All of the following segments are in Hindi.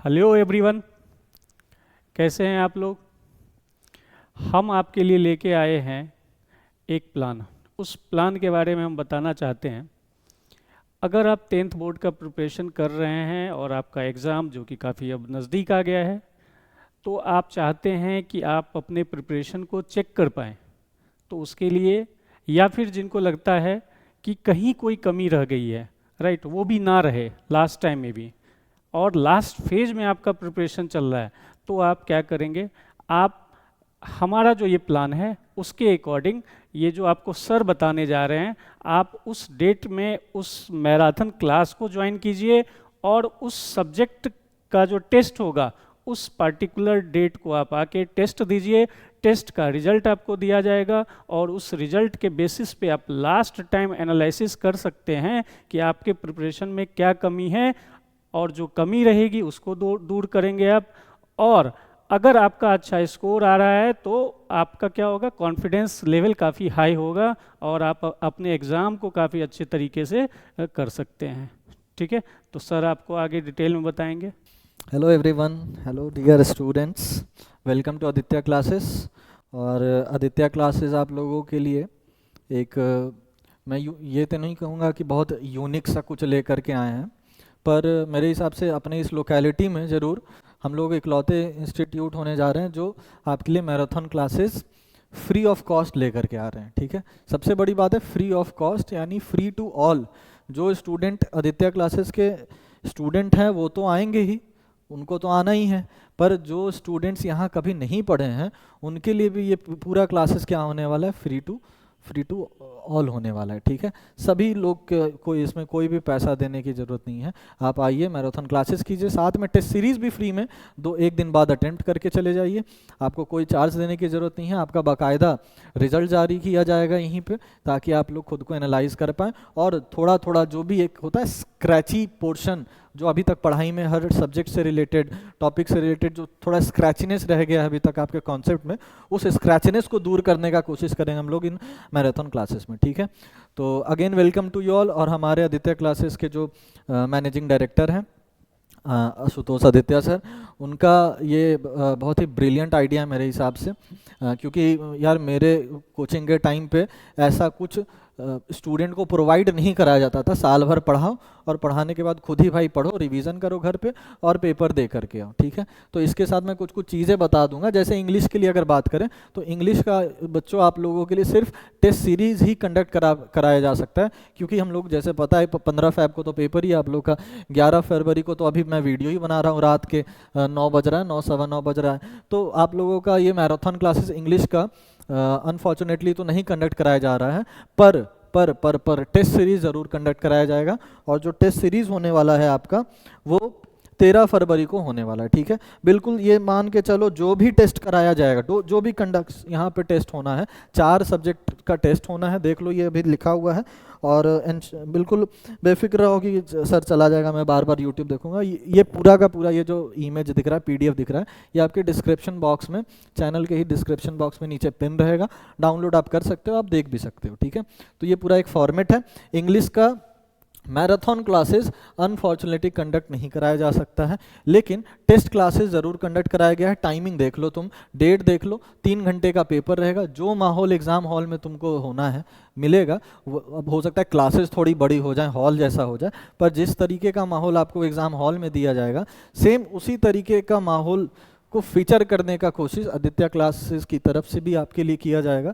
हेलो एवरीवन, कैसे हैं आप लोग। हम आपके लिए लेके आए हैं एक प्लान। उस प्लान के बारे में हम बताना चाहते हैं। अगर आप 10th बोर्ड का प्रिपरेशन कर रहे हैं और आपका एग्ज़ाम जो कि काफ़ी अब नज़दीक आ गया है, तो आप चाहते हैं कि आप अपने प्रिपरेशन को चेक कर पाएँ। तो उसके लिए, या फिर जिनको लगता है कि कहीं कोई कमी रह गई है, राइट, वो भी ना रहे लास्ट टाइम में भी, और लास्ट फेज में आपका प्रिपरेशन चल रहा है, तो आप क्या करेंगे। आप हमारा जो ये प्लान है उसके अकॉर्डिंग, ये जो आपको सर बताने जा रहे हैं, आप उस डेट में उस मैराथन क्लास को ज्वाइन कीजिए और उस सब्जेक्ट का जो टेस्ट होगा उस पार्टिकुलर डेट को आप आके टेस्ट दीजिए। टेस्ट का रिजल्ट आपको दिया जाएगा और उस रिजल्ट के बेसिस पे आप लास्ट टाइम एनालिसिस कर सकते हैं कि आपके प्रिपरेशन में क्या कमी है, और जो कमी रहेगी उसको दूर करेंगे आप। और अगर आपका अच्छा स्कोर आ रहा है तो आपका क्या होगा, कॉन्फिडेंस लेवल काफ़ी हाई होगा और आप अपने एग्ज़ाम को काफ़ी अच्छे तरीके से कर सकते हैं। ठीक है, तो सर आपको आगे डिटेल में बताएंगे। Hello everyone, hello dear students, welcome to Aditya classes. और आदित्य क्लासेस आप लोगों के लिए एक मैं ये तो नहीं कहूँगा कि बहुत यूनिक सा कुछ लेकर के आए हैं, पर मेरे हिसाब से अपने इस लोकेलिटी में ज़रूर हम लोग इकलौते इंस्टीट्यूट होने जा रहे हैं जो आपके लिए marathon classes free of cost लेकर के आ रहे हैं। ठीक है, सबसे बड़ी बात है फ्री ऑफ कॉस्ट, यानी फ्री टू ऑल। जो स्टूडेंट आदित्य क्लासेस के स्टूडेंट हैं वो तो आएंगे ही, उनको तो आना ही है, पर जो स्टूडेंट्स यहाँ कभी नहीं पढ़े हैं उनके लिए भी ये पूरा क्लासेस क्या होने वाला है, फ्री टू ऑल होने वाला है। ठीक है, सभी लोग को इसमें कोई भी पैसा देने की ज़रूरत नहीं है। आप आइए, मैराथन क्लासेस कीजिए, साथ में टेस्ट सीरीज़ भी फ्री में एक दिन बाद अटेम्प्ट करके चले जाइए। आपको कोई चार्ज देने की ज़रूरत नहीं है। आपका बाकायदा रिजल्ट जारी किया जाएगा यहीं पे, ताकि आप लोग खुद को एनालाइज कर पाएँ। और थोड़ा थोड़ा जो भी एक होता है स्क्रैची पोर्शन, जो अभी तक पढ़ाई में हर सब्जेक्ट से रिलेटेड, टॉपिक से रिलेटेड जो थोड़ा स्क्रैचीनेस रह गया है अभी तक आपके कॉन्सेप्ट में, उस स्क्रैचीनेस को दूर करने का कोशिश करेंगे हम लोग इन मैराथन क्लासेस में। ठीक है, तो again welcome to you all. और हमारे आदित्य क्लासेस के जो मैनेजिंग डायरेक्टर हैं आशुतोष आदित्य सर, उनका ये बहुत ही ब्रिलियंट आइडिया है मेरे हिसाब से, क्योंकि यार मेरे कोचिंग के टाइम पे ऐसा कुछ स्टूडेंट को प्रोवाइड नहीं कराया जाता था। साल भर पढ़ाओ और पढ़ाने के बाद खुद ही भाई पढ़ो, रिवीजन करो घर पे और पेपर दे करके आओ। ठीक है, तो इसके साथ मैं कुछ कुछ चीज़ें बता दूंगा। जैसे इंग्लिश के लिए अगर बात करें तो इंग्लिश का बच्चों आप लोगों के लिए सिर्फ टेस्ट सीरीज़ ही कंडक्ट कराया जा सकता है, क्योंकि हम लोग जैसे पता है 15 फ़रवरी को तो पेपर ही आप लोग का, 11 फरवरी को तो अभी मैं वीडियो ही बना रहा हूँ, रात के 9 बज रहा है, 9 सवा 9 बज रहा है। तो आप लोगों का ये मैराथन क्लासेस इंग्लिश का अनफॉर्चुनेटली तो नहीं कंडक्ट कराया जा रहा है, पर टेस्ट सीरीज ज़रूर कंडक्ट कराया जाएगा। और जो टेस्ट सीरीज होने वाला है आपका वो 13 फरवरी को होने वाला है। ठीक है, बिल्कुल ये मान के चलो जो भी टेस्ट कराया जाएगा, जो भी कंडक्ट यहाँ पे टेस्ट होना है, 4 सब्जेक्ट का टेस्ट होना है। देख लो ये अभी लिखा हुआ है, और बिल्कुल बेफिक्र रहो कि सर चला जाएगा, मैं बार बार यूट्यूब देखूंगा। ये पूरा का पूरा ये जो इमेज दिख रहा है, पीडीएफ दिख रहा है, ये आपके डिस्क्रिप्शन बॉक्स में, चैनल के ही डिस्क्रिप्शन बॉक्स में नीचे पिन रहेगा, डाउनलोड आप कर सकते हो, आप देख भी सकते हो। ठीक है, तो ये पूरा एक फॉर्मेट है। इंग्लिश का मैराथन क्लासेस अनफॉर्चुनेटली कंडक्ट नहीं कराया जा सकता है, लेकिन टेस्ट क्लासेस ज़रूर कंडक्ट कराया गया है। टाइमिंग देख लो, तुम डेट देख लो, 3 घंटे का पेपर रहेगा। जो माहौल एग्ज़ाम हॉल में तुमको होना है मिलेगा। अब हो सकता है क्लासेस थोड़ी बड़ी हो जाए, हॉल जैसा हो जाए, पर जिस तरीके का माहौल आपको एग्ज़ाम हॉल में दिया जाएगा, सेम उसी तरीके का माहौल को फीचर करने का कोशिश आदित्य क्लासेस की तरफ से भी आपके लिए किया जाएगा।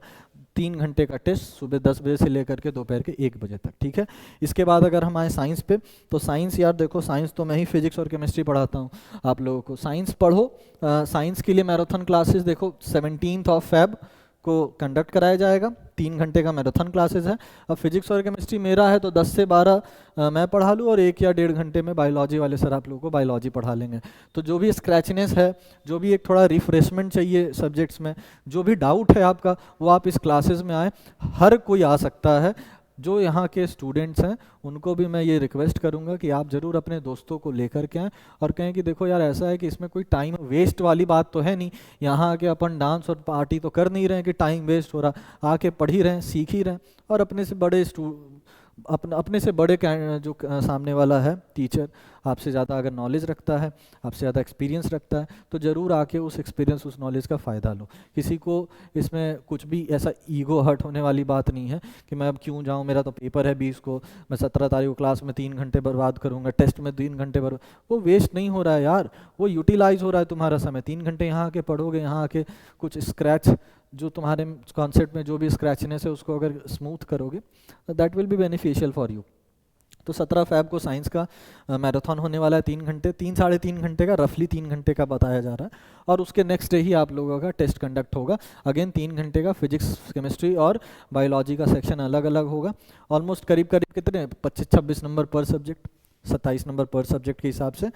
3 घंटे का टेस्ट सुबह 10 बजे से लेकर के दोपहर के 1 बजे तक। ठीक है, इसके बाद अगर हम आए साइंस पे, तो साइंस यार देखो, साइंस तो मैं ही फिजिक्स और केमिस्ट्री पढ़ाता हूँ आप लोगों को। साइंस पढ़ो, साइंस के लिए मैराथन क्लासेस देखो 17 Feb को कंडक्ट कराया जाएगा। 3 घंटे का मैराथन क्लासेस है। अब फिजिक्स और केमिस्ट्री मेरा है तो 10 से 12 मैं पढ़ा लूँ, और 1 या 1.5 घंटे में बायोलॉजी वाले सर आप लोगों को बायोलॉजी पढ़ा लेंगे। तो जो भी स्क्रैचनेस है, जो भी एक थोड़ा रिफ्रेशमेंट चाहिए सब्जेक्ट्स में, जो भी डाउट है आपका, वो आप इस क्लासेस में आए। हर कोई आ सकता है। जो यहाँ के स्टूडेंट्स हैं उनको भी मैं ये रिक्वेस्ट करूँगा कि आप ज़रूर अपने दोस्तों को लेकर के आएँ और कहें कि देखो यार, ऐसा है कि इसमें कोई टाइम वेस्ट वाली बात तो है नहीं। यहाँ आके अपन डांस और पार्टी तो कर नहीं रहे हैं कि टाइम वेस्ट हो रहा। आके पढ़ ही रहे हैं, सीख ही रहे हैं, और अपने से बड़े अपने से बड़े जो सामने वाला है टीचर, आपसे ज़्यादा अगर नॉलेज रखता है, आपसे ज़्यादा एक्सपीरियंस रखता है, तो ज़रूर आके उस एक्सपीरियंस उस नॉलेज का फ़ायदा लो। किसी को इसमें कुछ भी ऐसा ईगो हर्ट होने वाली बात नहीं है कि मैं अब क्यों जाऊँ, मेरा तो पेपर है 20 को, मैं 17 तारीख को क्लास में 3 घंटे बर्बाद करूँगा, टेस्ट में 3 घंटे बर्बाद। वो वेस्ट नहीं हो रहा है यार, वो यूटिलाइज हो रहा है तुम्हारा समय। 3 घंटे यहाँ आके पढ़ोगे, यहाँ आके कुछ स्क्रैच, जो तुम्हारे कॉन्सेप्ट में जो भी स्क्रैचनेस है उसको अगर स्मूथ करोगे, that will be beneficial for you. तो 17 फ़रवरी को साइंस का मैराथन होने वाला है, 3 घंटे, 3 साढ़े 3 घंटे का, रफली 3 घंटे का बताया जा रहा है। और उसके नेक्स्ट डे ही आप लोगों का टेस्ट कंडक्ट होगा। अगेन 3 घंटे का फिजिक्स, केमिस्ट्री और बायोलॉजी का सेक्शन अलग अलग होगा। ऑलमोस्ट करीब करीब कितने 25-26 नंबर पर सब्जेक्ट, 27 नंबर पर सब्जेक्ट के हिसाब से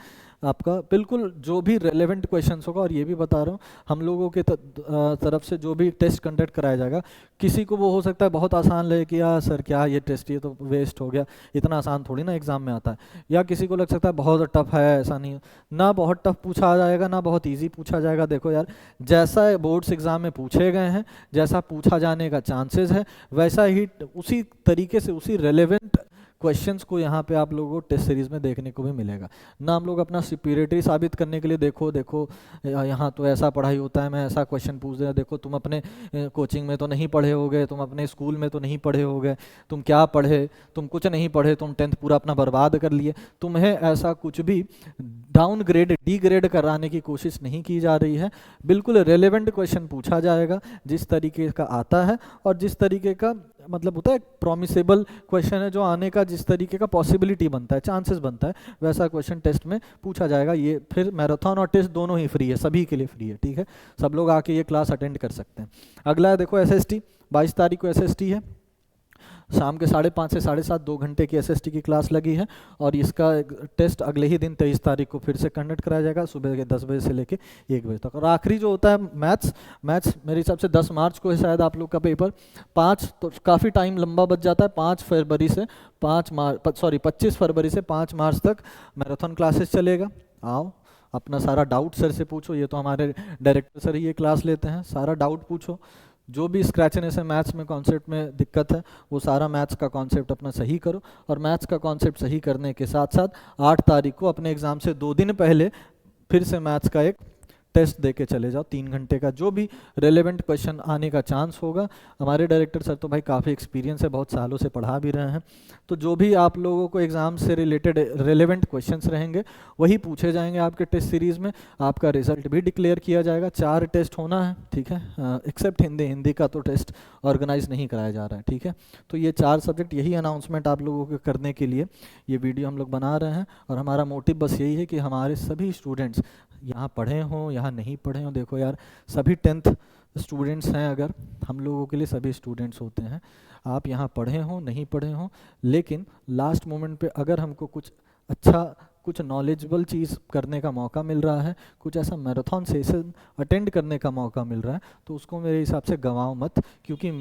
आपका बिल्कुल जो भी रेलेवेंट क्वेश्चंस होगा। और ये भी बता रहा हूँ, हम लोगों के तरफ से जो भी टेस्ट कंडक्ट कराया जाएगा, किसी को वो हो सकता है बहुत आसान लगे कि यार सर क्या ये टेस्ट, ये तो वेस्ट हो गया, इतना आसान थोड़ी ना एग्जाम में आता है। या किसी को लग सकता है बहुत टफ है, ऐसा नहीं ना, बहुत टफ पूछा जाएगा ना बहुत ईजी पूछा जाएगा। देखो यार, जैसा बोर्ड्स एग्जाम में पूछे गए हैं, जैसा पूछा जाने का चांसेस है, वैसा ही उसी तरीके से उसी रेलेवेंट क्वेश्चंस को यहाँ पे आप लोगों को टेस्ट सीरीज में देखने को भी मिलेगा। ना हम लोग अपना सुपीरियरिटी साबित करने के लिए देखो देखो यहाँ तो ऐसा पढ़ाई होता है, मैं ऐसा क्वेश्चन पूछ दिया, देखो तुम अपने कोचिंग में तो नहीं पढ़े होगे, तुम अपने स्कूल में तो नहीं पढ़े होगे, तुम क्या पढ़े, तुम कुछ नहीं पढ़े, तुम 10th पूरा अपना बर्बाद कर लिए। तुम्हें ऐसा कुछ भी डाउनग्रेड डिग्रेड कराने की कोशिश नहीं की जा रही है। बिल्कुल रेलेवेंट क्वेश्चन पूछा जाएगा जिस तरीके का आता है, और जिस तरीके का मतलब होता है प्रॉमिसेबल क्वेश्चन है, जो आने का जिस तरीके का पॉसिबिलिटी बनता है, चांसेस बनता है, वैसा क्वेश्चन टेस्ट में पूछा जाएगा। ये फिर मैराथन और टेस्ट दोनों ही फ्री है, सभी के लिए फ्री है, ठीक है। सब लोग आके ये क्लास अटेंड कर सकते हैं। अगला है देखो एसएसटी, 22 तारीख को एसएसटी है, शाम के 5:30 से 7:30 2 घंटे की एसएसटी की क्लास लगी है। और इसका टेस्ट अगले ही दिन 23 तारीख को फिर से कंडक्ट कराया जाएगा, सुबह के 10 बजे से लेके 1 बजे तक। और आखिरी जो होता है मैथ्स मेरे हिसाब से 10 मार्च को है शायद आप लोग का पेपर। 5 तो काफ़ी टाइम लंबा बच जाता है, 25 फरवरी से 5 मार्च तक मैराथन क्लासेस चलेगा। आओ अपना सारा डाउट सर से पूछो, ये तो हमारे डायरेक्टर सर ही ये क्लास लेते हैं, सारा डाउट पूछो। जो भी स्क्रैचनेस है मैथ्स में, कॉन्सेप्ट में दिक्कत है, वो सारा मैथ्स का कॉन्सेप्ट अपना सही करो। और मैथ्स का कॉन्सेप्ट सही करने के साथ साथ 8 तारीख को अपने एग्ज़ाम से 2 दिन पहले फिर से मैथ्स का एक टेस्ट दे के चले जाओ, 3 घंटे का। जो भी रेलेवेंट क्वेश्चन आने का चांस होगा, हमारे डायरेक्टर सर तो भाई काफ़ी एक्सपीरियंस है, बहुत सालों से पढ़ा भी रहे हैं, तो जो भी आप लोगों को एग्ज़ाम से रिलेटेड रेलेवेंट क्वेश्चंस रहेंगे वही पूछे जाएंगे आपके टेस्ट सीरीज़ में। आपका रिजल्ट भी डिक्लेयर किया जाएगा। 4 टेस्ट होना है, ठीक है, एक्सेप्ट हिंदी का तो टेस्ट ऑर्गेनाइज नहीं कराया जा रहा है, ठीक है। तो ये 4 सब्जेक्ट, यही अनाउंसमेंट आप लोगों को करने के लिए ये वीडियो हम लोग बना रहे हैं। और हमारा मोटिव बस यही है कि हमारे सभी स्टूडेंट्स यहाँ पढ़े हों, यहाँ नहीं पढ़े हों। देखो यार, सभी 10th स्टूडेंट्स हैं, अगर हम लोगों के लिए सभी स्टूडेंट्स होते हैं। आप यहाँ पढ़े हों नहीं पढ़े हों, लेकिन लास्ट मोमेंट पे अगर हमको कुछ अच्छा, कुछ नॉलेजेबल चीज़ करने का मौका मिल रहा है, कुछ ऐसा मैराथन सेशन अटेंड करने का मौका मिल रहा है, तो उसको मेरे हिसाब से गंवाओ मत। क्योंकि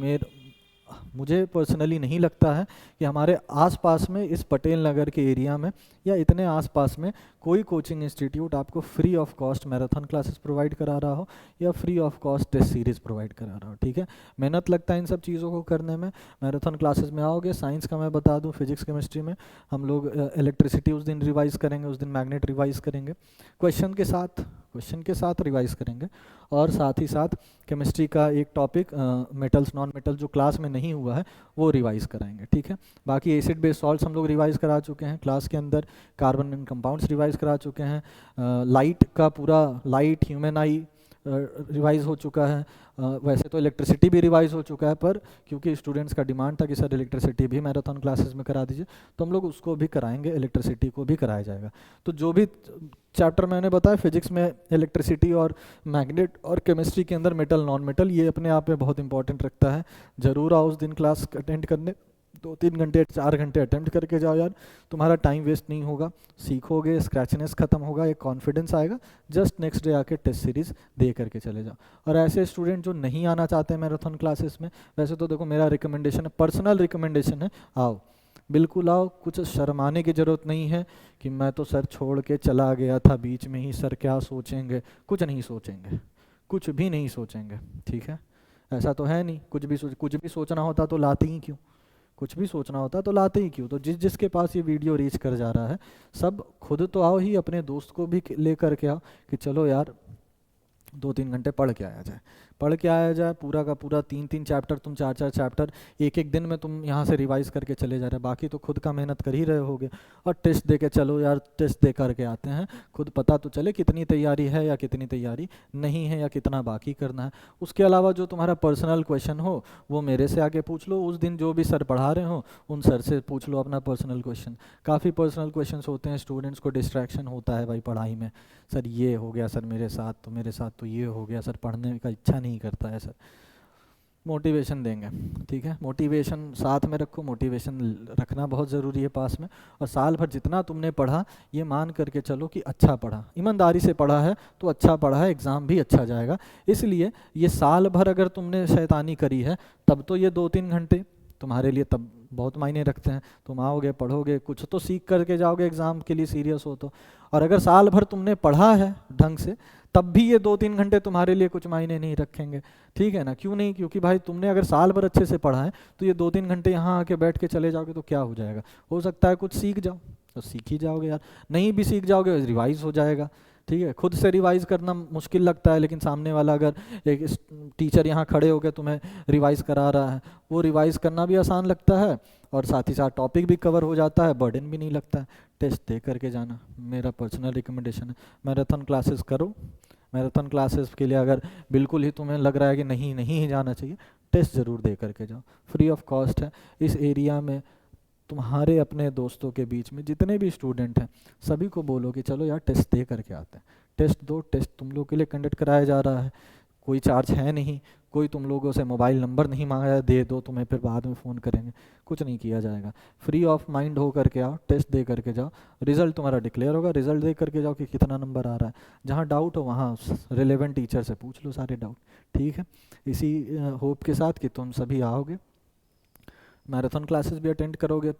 मुझे पर्सनली नहीं लगता है कि हमारे आसपास में इस पटेल नगर के एरिया में या इतने आसपास में कोई कोचिंग इंस्टीट्यूट आपको free of cost marathon classes provide करा रहा हो या free of cost test series provide करा रहा हो, ठीक है। मेहनत लगता है इन सब चीज़ों को करने में। मैराथन क्लासेस में आओगे, साइंस का मैं बता दूं, फिजिक्स केमिस्ट्री में हम लोग इलेक्ट्रिसिटी उस दिन रिवाइज़ करेंगे, उस दिन मैग्नेट रिवाइज़ करेंगे, क्वेश्चन के साथ रिवाइज़ करेंगे। और साथ ही साथ केमिस्ट्री का एक टॉपिक मेटल्स नॉन मेटल जो क्लास में नहीं हुआ है वो रिवाइज़ कराएंगे, ठीक है। बाकी एसिड बेस सॉल्ट्स हम लोग रिवाइज़ करा चुके हैं क्लास के अंदर, कार्बन एंड कंपाउंड्स रिवाइज़ करा चुके हैं, लाइट का पूरा लाइट ह्यूमन आई रिवाइज़ हो चुका है। वैसे तो इलेक्ट्रिसिटी भी रिवाइज़ हो चुका है, पर क्योंकि स्टूडेंट्स का डिमांड था कि सर इलेक्ट्रिसिटी भी मैराथन क्लासेस में करा दीजिए, तो हम लोग उसको भी कराएंगे, इलेक्ट्रिसिटी को भी कराया जाएगा। तो जो भी चैप्टर मैंने बताया, फिजिक्स में इलेक्ट्रिसिटी और मैग्नेट, और केमिस्ट्री के अंदर मेटल नॉन मेटल, ये अपने आप में बहुत इंपॉर्टेंट रखता है। ज़रूर आओ उस दिन क्लास अटेंड करने, 2-3 घंटे 4 घंटे अटेम्प्ट करके जाओ यार, तुम्हारा टाइम वेस्ट नहीं होगा, सीखोगे, स्क्रैचनेस खत्म होगा, एक कॉन्फिडेंस आएगा। जस्ट नेक्स्ट डे आके टेस्ट सीरीज दे करके चले जाओ। और ऐसे स्टूडेंट जो नहीं आना चाहते हैं मैराथन क्लासेस में, वैसे तो देखो मेरा रिकमेंडेशन है, पर्सनल रिकमेंडेशन है, आओ, बिल्कुल आओ। कुछ शर्माने की ज़रूरत नहीं है कि मैं तो सर छोड़ के चला गया था बीच में ही, सर क्या सोचेंगे। कुछ नहीं सोचेंगे, कुछ भी नहीं सोचेंगे, ठीक है। ऐसा तो है नहीं, कुछ भी सोचना होता तो लाती ही क्यों, कुछ भी सोचना होता है तो लाते ही क्यों। तो जिसके पास ये वीडियो रीच कर जा रहा है, सब खुद तो आओ ही, अपने दोस्त को भी लेकर के आओ कि चलो यार 2-3 घंटे पढ़ के आया जाए, पढ़ के आया जाए। पूरा का पूरा 3-3 चैप्टर, तुम 4-4 चैप्टर एक एक दिन में तुम यहाँ से रिवाइज करके चले जा रहे, बाकी तो खुद का मेहनत कर ही रहे होगे। और टेस्ट दे के चलो यार, टेस्ट दे करके आते हैं, खुद पता तो चले कितनी तैयारी है या कितनी तैयारी नहीं है या कितना बाकी करना है। उसके अलावा जो तुम्हारा पर्सनल क्वेश्चन हो वो मेरे से आके पूछ लो, उस दिन जो भी सर पढ़ा रहे हो उन सर से पूछ लो अपना पर्सनल क्वेश्चन। काफ़ी पर्सनल क्वेश्चन होते हैं, स्टूडेंट्स को डिस्ट्रैक्शन होता है भाई पढ़ाई में, सर ये हो गया, सर मेरे साथ तो ये हो गया, सर पढ़ने का इच्छा नहीं करता है सर। मोटिवेशन देंगे, ठीक है, मोटिवेशन साथ में रखो, मोटिवेशन रखना बहुत ज़रूरी है पास में। और साल भर जितना तुमने पढ़ा ये मान करके चलो कि अच्छा पढ़ा, ईमानदारी से पढ़ा है तो अच्छा पढ़ा है, एग्ज़ाम भी अच्छा जाएगा। इसलिए ये साल भर अगर तुमने शैतानी करी है तब तो ये 2-3 घंटे तुम्हारे लिए तब बहुत मायने रखते हैं। तुम आओगे, पढ़ोगे, कुछ तो सीख करके जाओगे एग्ज़ाम के लिए सीरियस हो तो। और अगर साल भर तुमने पढ़ा है ढंग से तब भी ये 2-3 घंटे तुम्हारे लिए कुछ मायने नहीं रखेंगे, ठीक है ना। क्यों नहीं? क्योंकि भाई तुमने अगर साल भर अच्छे से पढ़ा है तो ये 2-3 घंटे यहाँ आके बैठ के चले जाओगे तो क्या हो जाएगा, हो सकता है कुछ सीख जाओ, तो सीख ही जाओगे यार। नहीं भी सीख जाओगे रिवाइज हो जाएगा, ठीक है। खुद से रिवाइज करना मुश्किल लगता है, लेकिन सामने वाला अगर एक टीचर यहाँ खड़े होकर तुम्हें रिवाइज करा रहा है, वो रिवाइज करना भी आसान लगता है और साथ ही साथ टॉपिक भी कवर हो जाता है, बर्डन भी नहीं लगता है। टेस्ट दे करके जाना मेरा पर्सनल रिकमेंडेशन है। मैराथन क्लासेस करो, मैराथन क्लासेस के लिए अगर बिल्कुल ही तुम्हें लग रहा है कि नहीं ही जाना चाहिए, टेस्ट ज़रूर दे करके जाओ, फ्री ऑफ कॉस्ट है। इस एरिया में तुम्हारे अपने दोस्तों के बीच में जितने भी स्टूडेंट हैं सभी को बोलो कि चलो यार टेस्ट दे करके आते हैं, टेस्ट दो, टेस्ट तुम लोग के लिए कंडक्ट कराया जा रहा है, कोई चार्ज है नहीं, कोई तुम लोगों से मोबाइल नंबर नहीं मांगा है दे दो तुम्हें फिर बाद में फ़ोन करेंगे, कुछ नहीं किया जाएगा। फ्री ऑफ माइंड हो करके आओ, टेस्ट दे करके जाओ, रिजल्ट तुम्हारा डिक्लेयर होगा, रिजल्ट दे करके जाओ कि कितना नंबर आ रहा है। जहाँ डाउट हो वहाँ रिलेवेंट टीचर से पूछ लो सारे डाउट, ठीक है। इसी होप के साथ कि तुम सभी आओगे, मैराथन क्लासेस भी अटेंड करोगे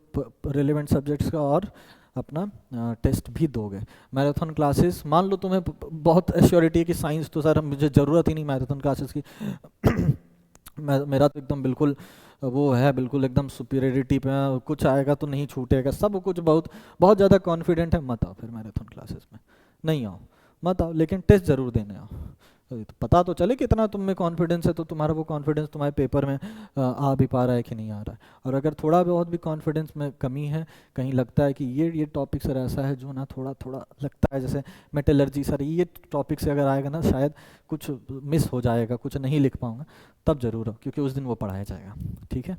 रिलेवेंट सब्जेक्ट्स का और अपना टेस्ट भी दोगे। मैराथन क्लासेस मान लो तुम्हें बहुत एश्योरिटी है कि साइंस तो सर मुझे ज़रूरत ही नहीं मैराथन क्लासेस की मेरा तो एकदम बिल्कुल वो है, बिल्कुल एकदम सुपीरियरिटी पे, कुछ आएगा तो नहीं छूटेगा, सब कुछ बहुत बहुत ज़्यादा कॉन्फिडेंट है, मत आओ फिर मैराथन क्लासेस में, नहीं आओ, मत आओ, लेकिन टेस्ट ज़रूर देने आओ, तो पता तो चले कितना तुम में कॉन्फिडेंस है, तो तुम्हारा वो कॉन्फिडेंस तुम्हारे पेपर में आ भी पा रहा है कि नहीं आ रहा है। और अगर थोड़ा बहुत भी कॉन्फिडेंस में कमी है, कहीं लगता है कि ये टॉपिक सर ऐसा है जो ना थोड़ा थोड़ा लगता है जैसे मेटलर्जी सर ये टॉपिक से अगर आएगा ना शायद कुछ मिस हो जाएगा, कुछ नहीं लिख पाऊँगा, तब ज़रूर हो, क्योंकि उस दिन वो पढ़ाया जाएगा, ठीक है।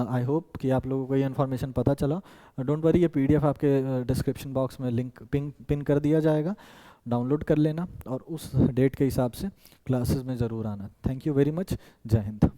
आई होप कि आप लोगों को ये इन्फॉर्मेशन पता चला। डोंट वरी, ये PDF आपके डिस्क्रिप्शन बॉक्स में लिंक पिन कर दिया जाएगा, डाउनलोड कर लेना और उस डेट के हिसाब से क्लासेस में ज़रूर आना। थैंक यू वेरी मच, जय हिंद।